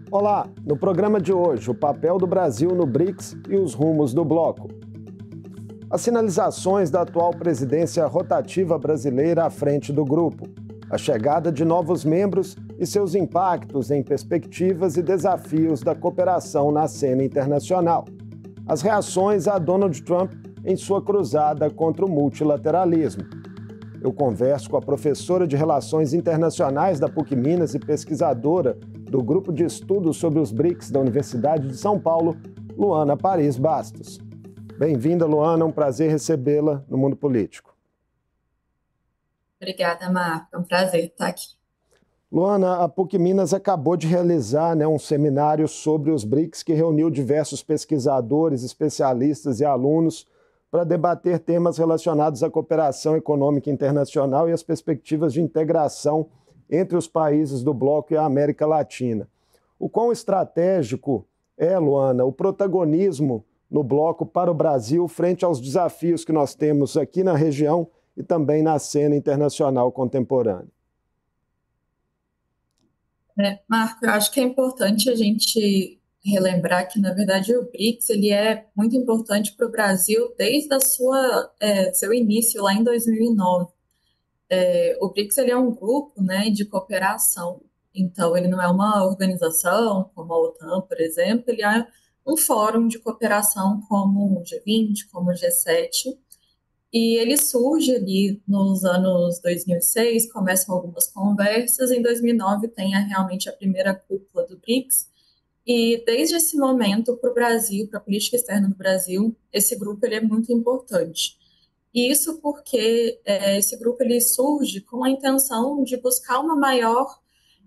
Olá, no programa de hoje, o papel do Brasil no BRICS e os rumos do bloco. As sinalizações da atual presidência rotativa brasileira à frente do grupo, a chegada de novos membros e seus impactos em perspectivas e desafios da cooperação na cena internacional, as reações a Donald Trump em sua cruzada contra o multilateralismo. Eu converso com a professora de Relações Internacionais da PUC Minas e pesquisadora do Grupo de Estudos sobre os BRICS da Universidade de São Paulo, Luana Paris Bastos. Bem-vinda, Luana, é um prazer recebê-la no Mundo Político. Obrigada, Marco. É um prazer estar aqui. Luana, a PUC Minas acabou de realizar um seminário sobre os BRICS que reuniu diversos pesquisadores, especialistas e alunos para debater temas relacionados à cooperação econômica internacional e as perspectivas de integração entre os países do bloco e a América Latina. O quão estratégico é, Luana, o protagonismo no bloco para o Brasil frente aos desafios que nós temos aqui na região e também na cena internacional contemporânea? Marco, eu acho que é importante a gente relembrar que, na verdade, o BRICS ele é muito importante para o Brasil desde seu início lá em 2009. O BRICS ele é um grupo, né, de cooperação. Então, ele não é uma organização como a OTAN, por exemplo, ele é um fórum de cooperação como o G20, como o G7. E ele surge ali nos anos 2006, começam algumas conversas, em 2009 tem realmente a primeira cúpula do BRICS, e desde esse momento, para o Brasil, para a política externa do Brasil, esse grupo ele é muito importante. E isso porque esse grupo ele surge com a intenção de buscar uma maior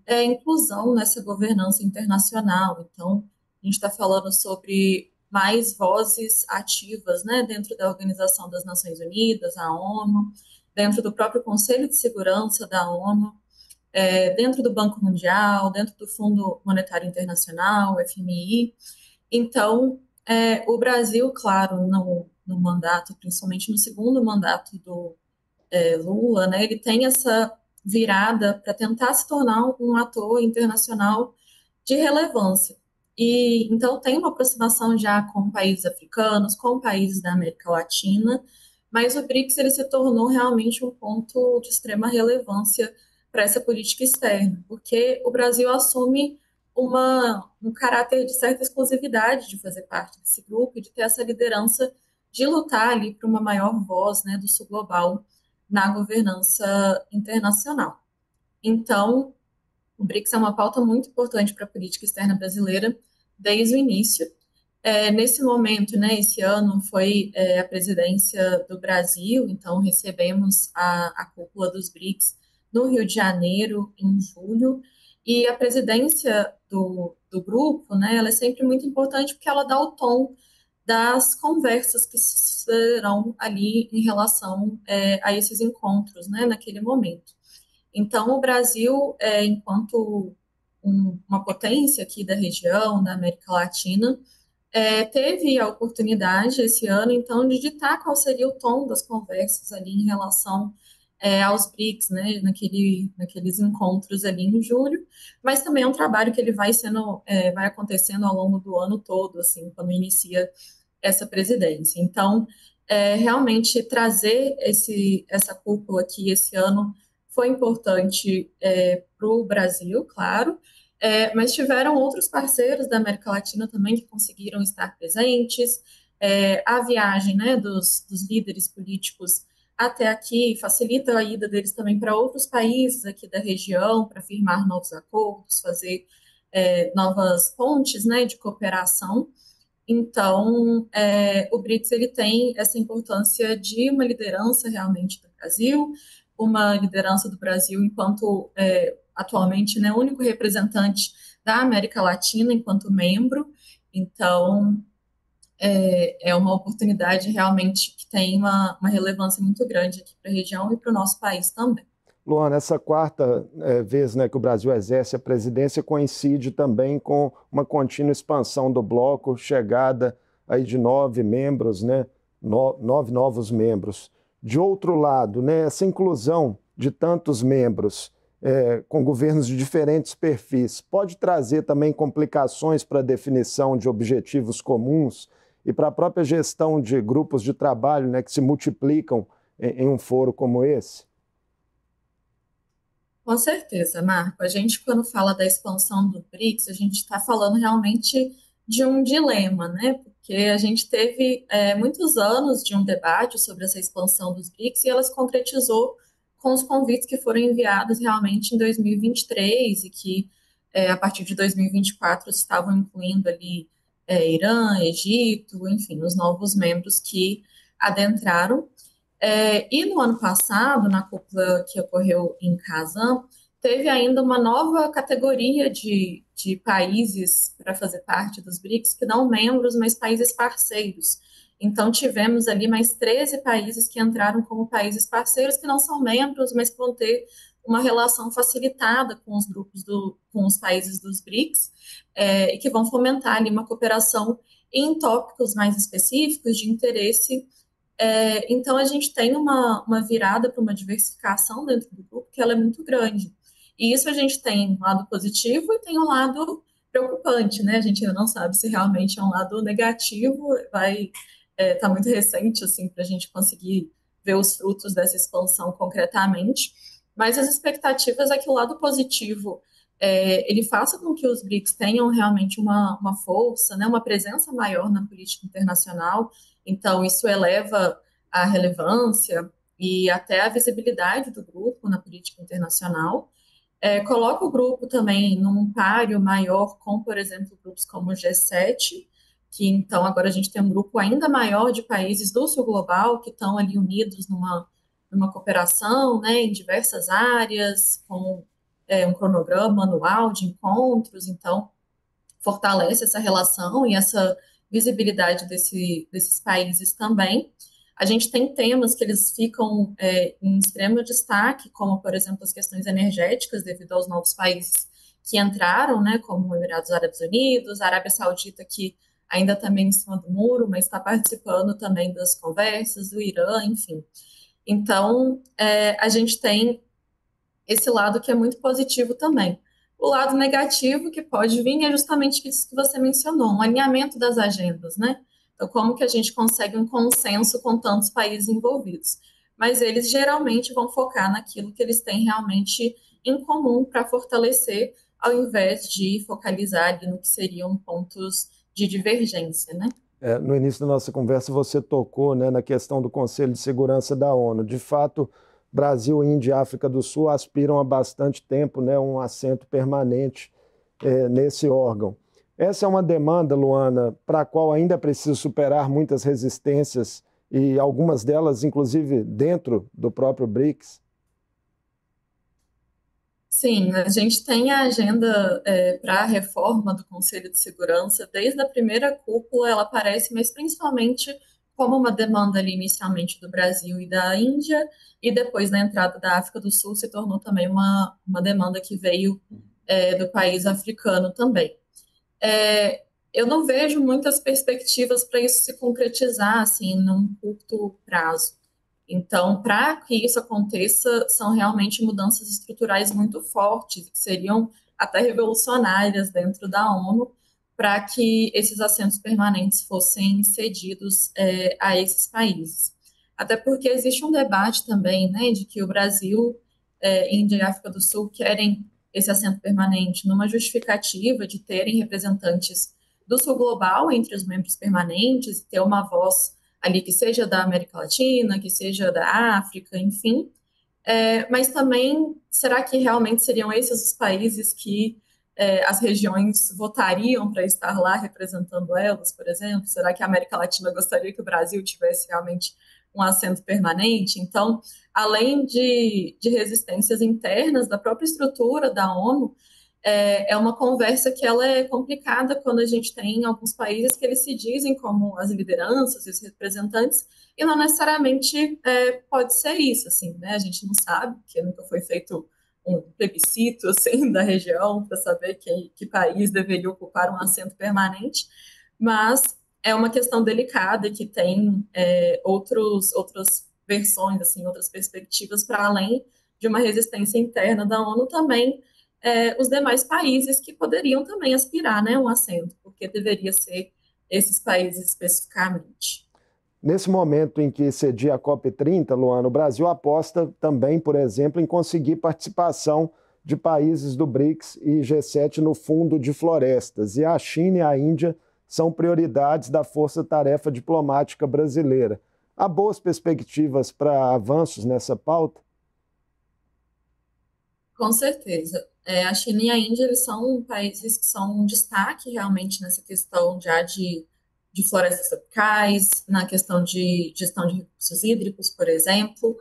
inclusão nessa governança internacional. Então, a gente está falando sobre mais vozes ativas, né, dentro da Organização das Nações Unidas, a ONU, dentro do próprio Conselho de Segurança da ONU, dentro do Banco Mundial, dentro do Fundo Monetário Internacional, FMI. Então, o Brasil, claro, no mandato, principalmente no segundo mandato do Lula, né, ele tem essa virada para tentar se tornar um ator internacional de relevância. E então tem uma aproximação já com países africanos, com países da América Latina, mas o BRICS ele se tornou realmente um ponto de extrema relevância para essa política externa, porque o Brasil assume um caráter de certa exclusividade de fazer parte desse grupo e de ter essa liderança de lutar ali para uma maior voz, né, do sul global na governança internacional. Então, o BRICS é uma pauta muito importante para a política externa brasileira desde o início. Nesse momento, né, esse ano foi a presidência do Brasil, então recebemos a cúpula dos BRICS no Rio de Janeiro, em julho, e a presidência do grupo, né, ela é sempre muito importante porque ela dá o tom das conversas que serão ali em relação a esses encontros, né, naquele momento. Então, o Brasil, enquanto uma potência aqui da região, da América Latina, teve a oportunidade esse ano, então, de ditar qual seria o tom das conversas ali em relação aos BRICS, né, naqueles encontros ali em julho, mas também é um trabalho que ele vai acontecendo ao longo do ano todo, assim, quando inicia essa presidência. Então, realmente trazer essa cúpula aqui esse ano foi importante para o Brasil, claro, mas tiveram outros parceiros da América Latina também que conseguiram estar presentes. A viagem, né, dos líderes políticos até aqui facilita a ida deles também para outros países aqui da região, para firmar novos acordos, fazer novas pontes, né, de cooperação. Então, o BRICS ele tem essa importância de uma liderança realmente do Brasil, uma liderança do Brasil enquanto, atualmente, né, único representante da América Latina enquanto membro. Então, é uma oportunidade realmente que tem uma relevância muito grande aqui para a região e para o nosso país também. Luana, essa quarta vez, né, que o Brasil exerce a presidência coincide também com uma contínua expansão do bloco, chegada aí de 9 membros, né, 9 novos membros. De outro lado, né, essa inclusão de tantos membros com governos de diferentes perfis, pode trazer também complicações para a definição de objetivos comuns e para a própria gestão de grupos de trabalho, né, que se multiplicam em um foro como esse? Com certeza, Marco. A gente, quando fala da expansão do BRICS, a gente está falando realmente de um dilema, né? Porque a gente teve muitos anos de um debate sobre essa expansão dos BRICS e ela se concretizou com os convites que foram enviados realmente em 2023 e que, a partir de 2024, estavam incluindo ali Irã, Egito, enfim, os novos membros que adentraram. E no ano passado, na cúpula que ocorreu em Kazan, teve ainda uma nova categoria de países para fazer parte dos BRICS, que não membros, mas países parceiros. Então, tivemos ali mais 13 países que entraram como países parceiros, que não são membros, mas que vão ter uma relação facilitada com os grupos com os países dos BRICS, e que vão fomentar ali uma cooperação em tópicos mais específicos de interesse. Então, a gente tem uma virada para uma diversificação dentro do grupo que ela é muito grande. E isso a gente tem um lado positivo e tem um lado preocupante, né? A gente ainda não sabe se realmente é um lado negativo, vai tá muito recente assim para a gente conseguir ver os frutos dessa expansão concretamente. Mas as expectativas é que o lado positivo ele faça com que os BRICS tenham realmente uma força, né, uma presença maior na política internacional. Então, isso eleva a relevância e até a visibilidade do grupo na política internacional. Coloca o grupo também num páreo maior com, por exemplo, grupos como o G7, que então agora a gente tem um grupo ainda maior de países do sul global que estão ali unidos numa cooperação, né, em diversas áreas, com um cronograma anual de encontros, então fortalece essa relação e essa visibilidade desses países também. A gente tem temas que eles ficam em extremo destaque, como, por exemplo, as questões energéticas, devido aos novos países que entraram, né, como Emirados Árabes Unidos, a Arábia Saudita, que ainda também em cima do muro, mas está participando também das conversas, do Irã, enfim. Então, a gente tem esse lado que é muito positivo também. O lado negativo que pode vir é justamente isso que você mencionou, um alinhamento das agendas, né? Então, como que a gente consegue um consenso com tantos países envolvidos? Mas eles geralmente vão focar naquilo que eles têm realmente em comum para fortalecer, ao invés de focalizar ali no que seriam pontos de divergência, né? No início da nossa conversa, você tocou, né, na questão do Conselho de Segurança da ONU. De fato, Brasil, Índia e África do Sul aspiram há bastante tempo, né, um assento permanente nesse órgão. Essa é uma demanda, Luana, para a qual ainda é preciso superar muitas resistências e algumas delas, inclusive, dentro do próprio BRICS. Sim, a gente tem a agenda para a reforma do Conselho de Segurança. Desde a primeira cúpula ela aparece, mas principalmente como uma demanda ali inicialmente do Brasil e da Índia, e depois na entrada da África do Sul se tornou também uma demanda que veio do país africano também. Eu não vejo muitas perspectivas para isso se concretizar assim num curto prazo. Então, para que isso aconteça, são realmente mudanças estruturais muito fortes, que seriam até revolucionárias dentro da ONU, para que esses assentos permanentes fossem cedidos a esses países. Até porque existe um debate também, né, de que o Brasil, Índia e África do Sul querem esse assento permanente numa justificativa de terem representantes do Sul Global entre os membros permanentes, ter uma voz ali que seja da América Latina, que seja da África, enfim. Mas também, será que realmente seriam esses os países que as regiões votariam para estar lá representando elas, por exemplo? Será que a América Latina gostaria que o Brasil tivesse realmente um assento permanente? Então, além de resistências internas da própria estrutura da ONU, é uma conversa que ela é complicada quando a gente tem alguns países que eles se dizem como as lideranças e os representantes, e não necessariamente pode ser isso, assim, né? A gente não sabe, porque nunca foi feito um plebiscito, assim, da região para saber que país deveria ocupar um assento permanente, mas é uma questão delicada e que tem outras versões, assim, outras perspectivas para além de uma resistência interna da ONU também os demais países que poderiam também aspirar, né, um assento, porque deveria ser esses países especificamente. Nesse momento em que cedia a COP30, Luana, o Brasil aposta também, por exemplo, em conseguir participação de países do BRICS e G7 no Fundo de Florestas. E a China e a Índia são prioridades da força-tarefa diplomática brasileira. Há boas perspectivas para avanços nessa pauta? Com certeza. A China e a Índia, eles são países que são um destaque realmente nessa questão já de florestas tropicais, na questão de gestão de recursos hídricos, por exemplo.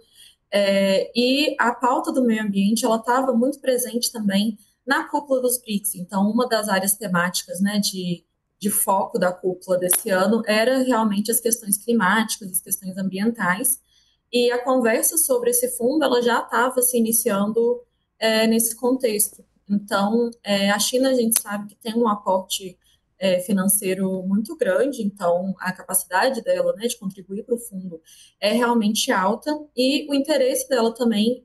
E a pauta do meio ambiente, ela estava muito presente também na cúpula dos BRICS. Então, uma das áreas temáticas, né, de foco da cúpula desse ano era realmente as questões climáticas, as questões ambientais. E a conversa sobre esse fundo, ela já estava se iniciando nesse contexto. Então, a China, a gente sabe que tem um aporte financeiro muito grande, então a capacidade dela, né, de contribuir para o fundo é realmente alta, e o interesse dela também,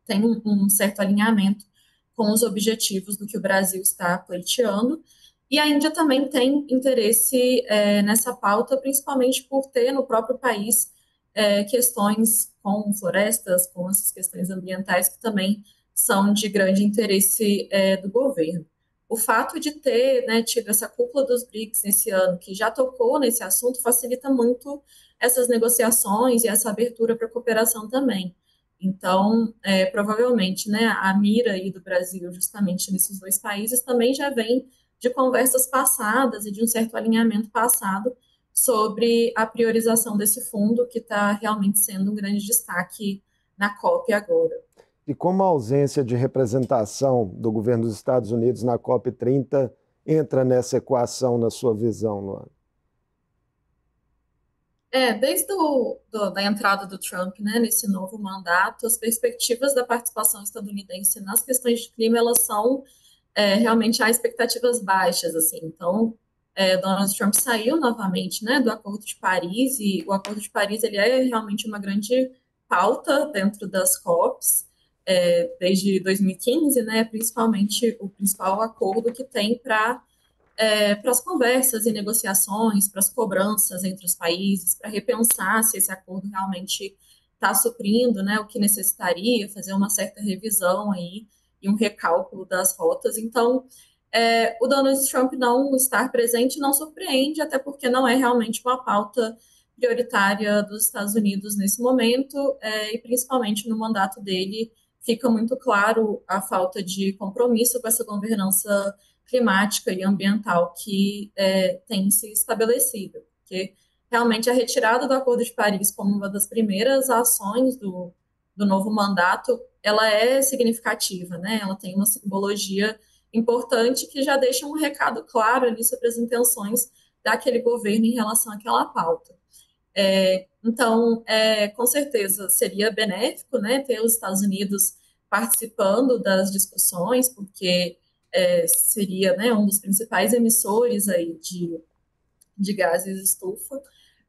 tem um certo alinhamento com os objetivos do que o Brasil está pleiteando, e a Índia também tem interesse nessa pauta, principalmente por ter no próprio país questões com florestas, com essas questões ambientais que também são de grande interesse do governo. O fato de ter, né, tido essa cúpula dos BRICS nesse ano, que já tocou nesse assunto, facilita muito essas negociações e essa abertura para cooperação também. Então, provavelmente, né, a mira aí do Brasil, justamente nesses dois países, também já vem de conversas passadas e de um certo alinhamento passado sobre a priorização desse fundo, que está realmente sendo um grande destaque na COP agora. E como a ausência de representação do governo dos Estados Unidos na COP30 entra nessa equação, na sua visão, Luana? Desde da entrada do Trump, né, nesse novo mandato, as perspectivas da participação estadunidense nas questões de clima, elas são realmente há expectativas baixas, assim. Então, Donald Trump saiu novamente, né, do Acordo de Paris, e o Acordo de Paris, ele é realmente uma grande pauta dentro das COPs, desde 2015, né, principalmente o principal acordo que tem para as conversas e negociações, para as cobranças entre os países, para repensar se esse acordo realmente está suprindo, né, o que necessitaria, fazer uma certa revisão aí e um recálculo das rotas. Então, o Donald Trump não estar presente não surpreende, até porque não é realmente uma pauta prioritária dos Estados Unidos nesse momento, e principalmente no mandato dele fica muito claro a falta de compromisso com essa governança climática e ambiental que tem se estabelecido, porque realmente a retirada do Acordo de Paris como uma das primeiras ações do novo mandato, ela é significativa, né? Ela tem uma simbologia importante que já deixa um recado claro ali sobre as intenções daquele governo em relação àquela pauta. Então, com certeza seria benéfico, né, ter os Estados Unidos participando das discussões, porque seria, né, um dos principais emissores aí de gases estufa,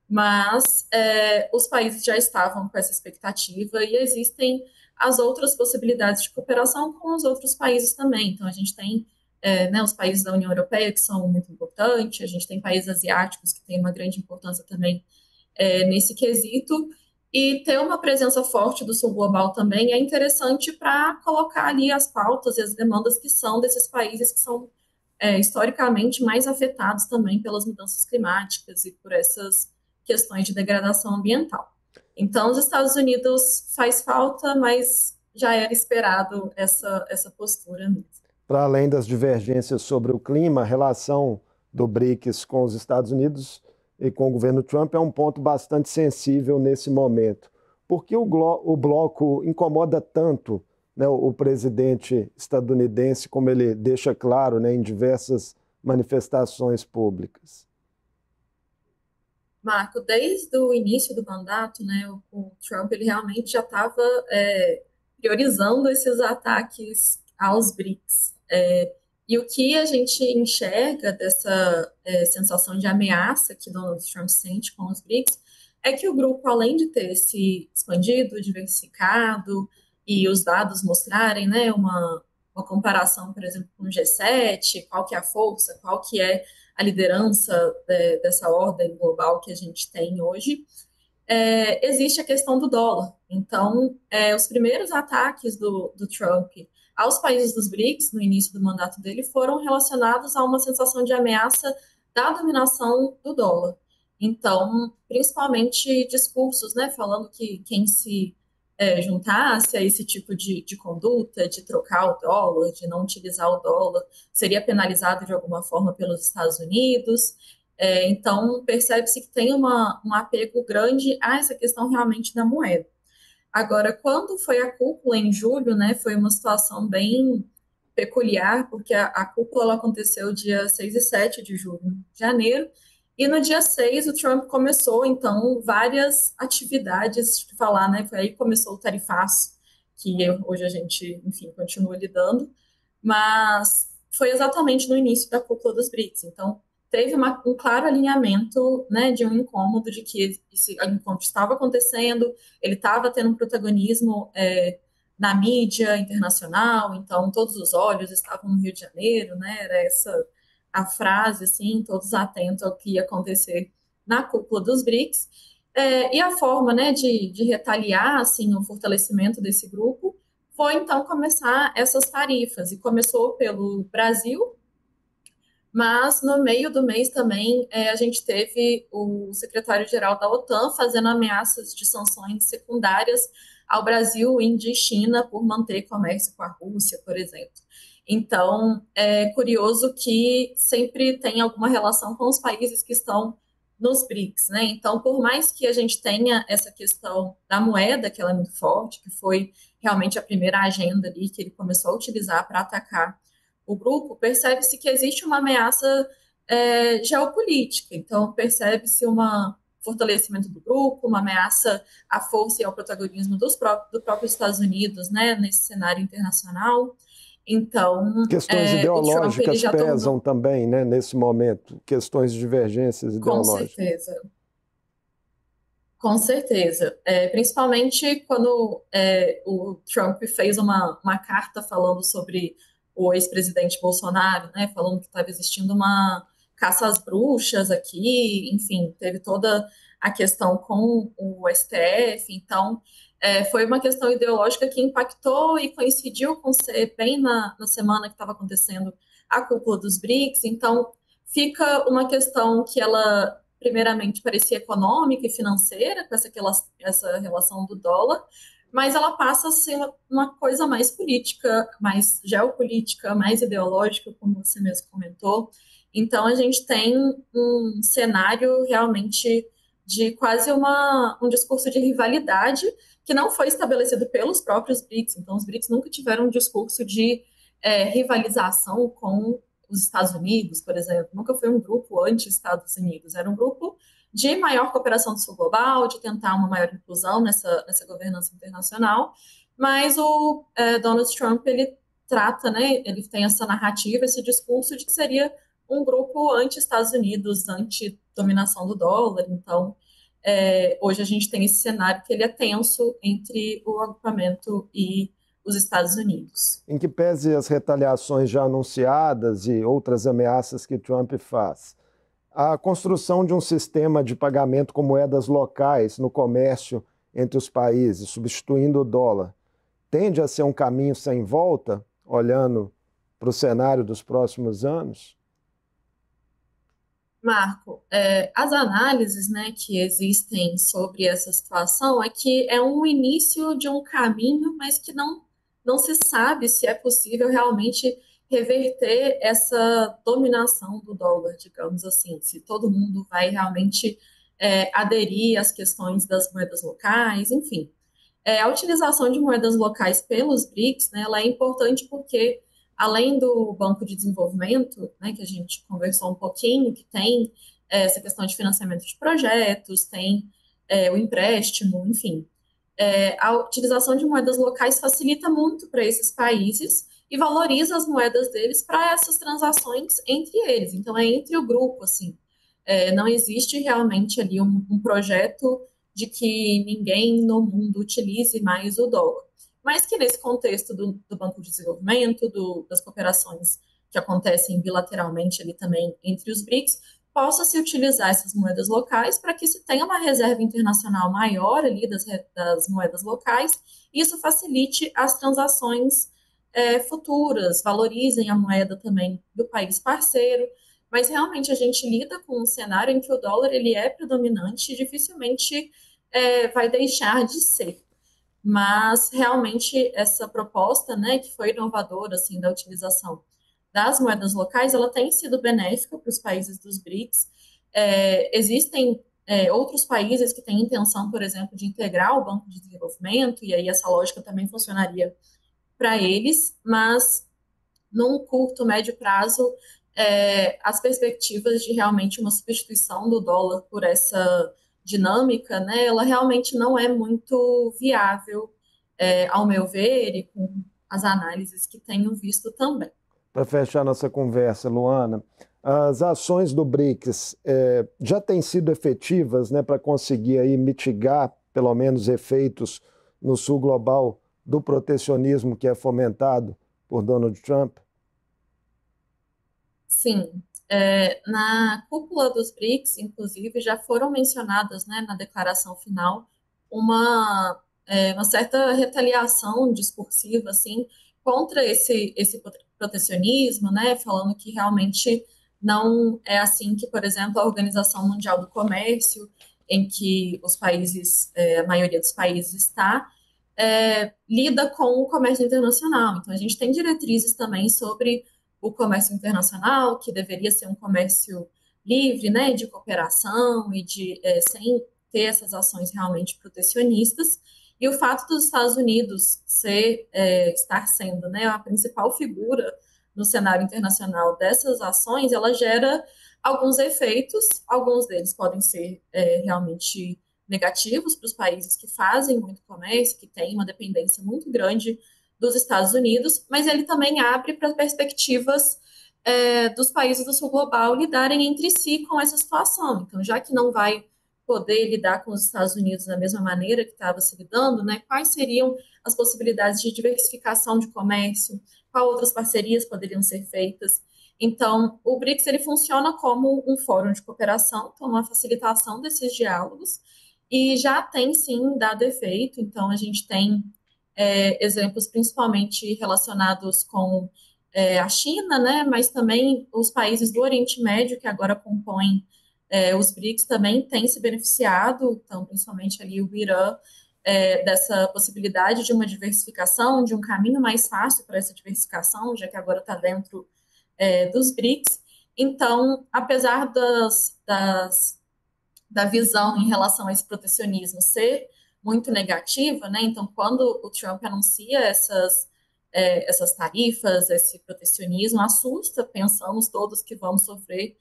mas os países já estavam com essa expectativa e existem as outras possibilidades de cooperação com os outros países também. Então, a gente tem né, os países da União Europeia, que são muito importantes, a gente tem países asiáticos que têm uma grande importância também nesse quesito, e ter uma presença forte do Sul Global também é interessante para colocar ali as pautas e as demandas que são desses países que são historicamente mais afetados também pelas mudanças climáticas e por essas questões de degradação ambiental. Então, os Estados Unidos faz falta, mas já era esperado essa postura mesmo. Para além das divergências sobre o clima, a relação do BRICS com os Estados Unidos e com o governo Trump é um ponto bastante sensível nesse momento. Por que o bloco incomoda tanto, né, o presidente estadunidense, como ele deixa claro, né, em diversas manifestações públicas? Marco, desde o início do mandato, né, o Trump ele realmente já estava priorizando esses ataques aos BRICS. E o que a gente enxerga dessa sensação de ameaça que Donald Trump sente com os BRICS é que o grupo, além de ter se expandido, diversificado, e os dados mostrarem, né, uma comparação, por exemplo, com o G7, qual que é a força, qual que é a liderança dessa ordem global que a gente tem hoje, existe a questão do dólar. Então, os primeiros ataques do Trump aos países dos BRICS, no início do mandato dele, foram relacionados a uma sensação de ameaça da dominação do dólar. Então, principalmente discursos, né, falando que quem se juntasse a esse tipo de conduta, de trocar o dólar, de não utilizar o dólar, seria penalizado de alguma forma pelos Estados Unidos. Então, percebe-se que tem um apego grande a essa questão realmente da moeda. Agora, quando foi a cúpula em julho, né, foi uma situação bem peculiar, porque a cúpula ela aconteceu dia 6 e 7 de julho, janeiro, e no dia 6 o Trump começou, então, várias atividades, de falar, né, foi aí que começou o tarifaço, que hoje a gente, enfim, continua lidando, mas foi exatamente no início da cúpula dos BRICS, então teve um claro alinhamento, né, de um incômodo de que esse encontro estava acontecendo, ele estava tendo um protagonismo na mídia internacional, então todos os olhos estavam no Rio de Janeiro, né, era essa a frase, assim, todos atentos ao que ia acontecer na cúpula dos BRICS, e a forma, né, de retaliar, assim, o fortalecimento desse grupo foi, então, começar essas tarifas, e começou pelo Brasil, mas no meio do mês também a gente teve o secretário-geral da OTAN fazendo ameaças de sanções secundárias ao Brasil, Índia e China por manter comércio com a Rússia, por exemplo. Então, é curioso que sempre tem alguma relação com os países que estão nos BRICS, né? Então, por mais que a gente tenha essa questão da moeda, que ela é muito forte, que foi realmente a primeira agenda ali que ele começou a utilizar para atacar o grupo, percebe-se que existe uma ameaça geopolítica. Então, percebe-se um fortalecimento do grupo, uma ameaça à força e ao protagonismo do próprio Estados Unidos, né, nesse cenário internacional. Então, questões o Trump ele ideológicas já pesam tornou, também, né, nesse momento, questões de divergências com ideológicas. certeza, com certeza. Principalmente quando o Trump fez uma carta falando sobre o ex-presidente Bolsonaro, né, falando que estava existindo uma caça às bruxas aqui, enfim, teve toda a questão com o STF, então foi uma questão ideológica que impactou e coincidiu com ser bem na semana que estava acontecendo a cúpula dos BRICS, então fica uma questão que ela primeiramente parecia econômica e financeira, com essa relação do dólar, mas ela passa a ser uma coisa mais política, mais geopolítica, mais ideológica, como você mesmo comentou. Então, a gente tem um cenário realmente de quase um discurso de rivalidade que não foi estabelecido pelos próprios BRICS. Então, os BRICS nunca tiveram um discurso de rivalização com os Estados Unidos, por exemplo, nunca foi um grupo anti-Estados Unidos, era um grupo de maior cooperação do sul global, de tentar uma maior inclusão nessa governança internacional, mas o Donald Trump, ele trata, né, ele tem essa narrativa, esse discurso de que seria um grupo anti-Estados Unidos, anti-dominação do dólar, então hoje a gente tem esse cenário que ele é tenso entre o agrupamento e os Estados Unidos. Em que pese as retaliações já anunciadas e outras ameaças que Trump faz, a construção de um sistema de pagamento com moedas locais no comércio entre os países, substituindo o dólar, tende a ser um caminho sem volta, olhando para o cenário dos próximos anos? Marco, as análises, né, que existem sobre essa situação é que é um início de um caminho, mas que não se sabe se é possível realmente reverter essa dominação do dólar, digamos assim, se todo mundo vai realmente aderir às questões das moedas locais, enfim. A utilização de moedas locais pelos BRICS, né, ela é importante porque, além do Banco de Desenvolvimento, né, que a gente conversou um pouquinho, que tem essa questão de financiamento de projetos, tem o empréstimo, enfim, a utilização de moedas locais facilita muito para esses países e valoriza as moedas deles para essas transações entre eles. Então, é entre o grupo, assim. Não existe realmente ali um projeto de que ninguém no mundo utilize mais o dólar. Mas que nesse contexto do Banco de Desenvolvimento, das cooperações que acontecem bilateralmente ali também entre os BRICS, possa se utilizar essas moedas locais para que se tenha uma reserva internacional maior ali das moedas locais, e isso facilite as transações futuras, valorizem a moeda também do país parceiro, mas realmente a gente lida com um cenário em que o dólar ele é predominante e dificilmente vai deixar de ser. Mas realmente essa proposta, né, que foi inovadora assim da utilização das moedas locais, ela tem sido benéfica para os países dos BRICS. Existem outros países que têm intenção, por exemplo, de integrar o Banco de Desenvolvimento, e aí essa lógica também funcionaria para eles, mas num curto, médio prazo, as perspectivas de realmente uma substituição do dólar por essa dinâmica, né, ela realmente não é muito viável, ao meu ver, e com as análises que tenho visto também. Para fechar nossa conversa, Luana, as ações do BRICS já têm sido efetivas, né, para conseguir aí mitigar, pelo menos, efeitos no sul global do protecionismo que é fomentado por Donald Trump? Sim. Na cúpula dos BRICS, inclusive, já foram mencionadas, né, na declaração final, uma certa retaliação discursiva, assim, contra esse protecionismo, né, falando que realmente não é assim que, por exemplo, a Organização Mundial do Comércio, em que os países, a maioria dos países está, lida com o comércio internacional. Então, a gente tem diretrizes também sobre o comércio internacional, que deveria ser um comércio livre, né, de cooperação e sem ter essas ações realmente protecionistas. E o fato dos Estados Unidos estar sendo, né, a principal figura no cenário internacional dessas ações, ela gera alguns efeitos, alguns deles podem ser realmente negativos para os países que fazem muito comércio, que têm uma dependência muito grande dos Estados Unidos, mas ele também abre para perspectivas dos países do sul global lidarem entre si com essa situação. Então, já que não vai poder lidar com os Estados Unidos da mesma maneira que estava se lidando, né, quais seriam as possibilidades de diversificação de comércio, quais outras parcerias poderiam ser feitas. Então, o BRICS ele funciona como um fórum de cooperação, então uma facilitação desses diálogos, e já tem sim dado efeito. Então, a gente tem exemplos principalmente relacionados com a China, né, mas também os países do Oriente Médio, que agora compõem os BRICS, também têm se beneficiado, então, principalmente ali o Irã, dessa possibilidade de uma diversificação, de um caminho mais fácil para essa diversificação, já que agora está dentro dos BRICS. Então, apesar da visão em relação a esse protecionismo ser muito negativa, né? Então, quando o Trump anuncia essas tarifas, esse protecionismo, assusta, pensamos todos que vamos sofrer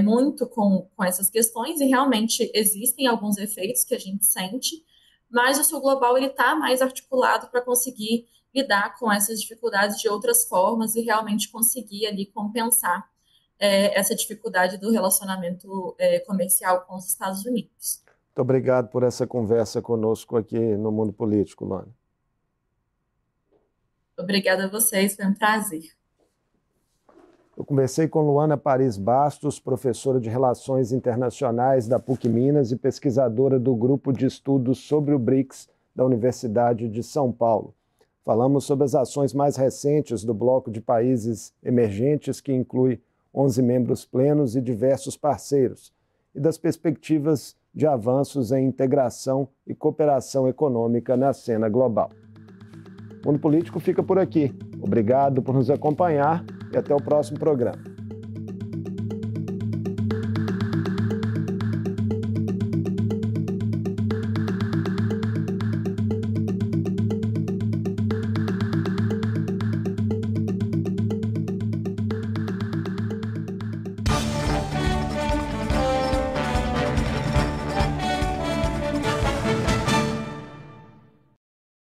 muito com essas questões, e realmente existem alguns efeitos que a gente sente, mas o Sul Global ele está mais articulado para conseguir lidar com essas dificuldades de outras formas e realmente conseguir ali compensar essa dificuldade do relacionamento comercial com os Estados Unidos. Muito obrigado por essa conversa conosco aqui no Mundo Político, Luana. Obrigada a vocês, foi um prazer. Eu conversei com Luana Paris Bastos, professora de Relações Internacionais da PUC Minas e pesquisadora do Grupo de Estudos sobre o BRICS da Universidade de São Paulo. Falamos sobre as ações mais recentes do bloco de países emergentes, que inclui 11 membros plenos e diversos parceiros, e das perspectivas de avanços em integração e cooperação econômica na cena global. O Mundo Político fica por aqui. Obrigado por nos acompanhar e até o próximo programa.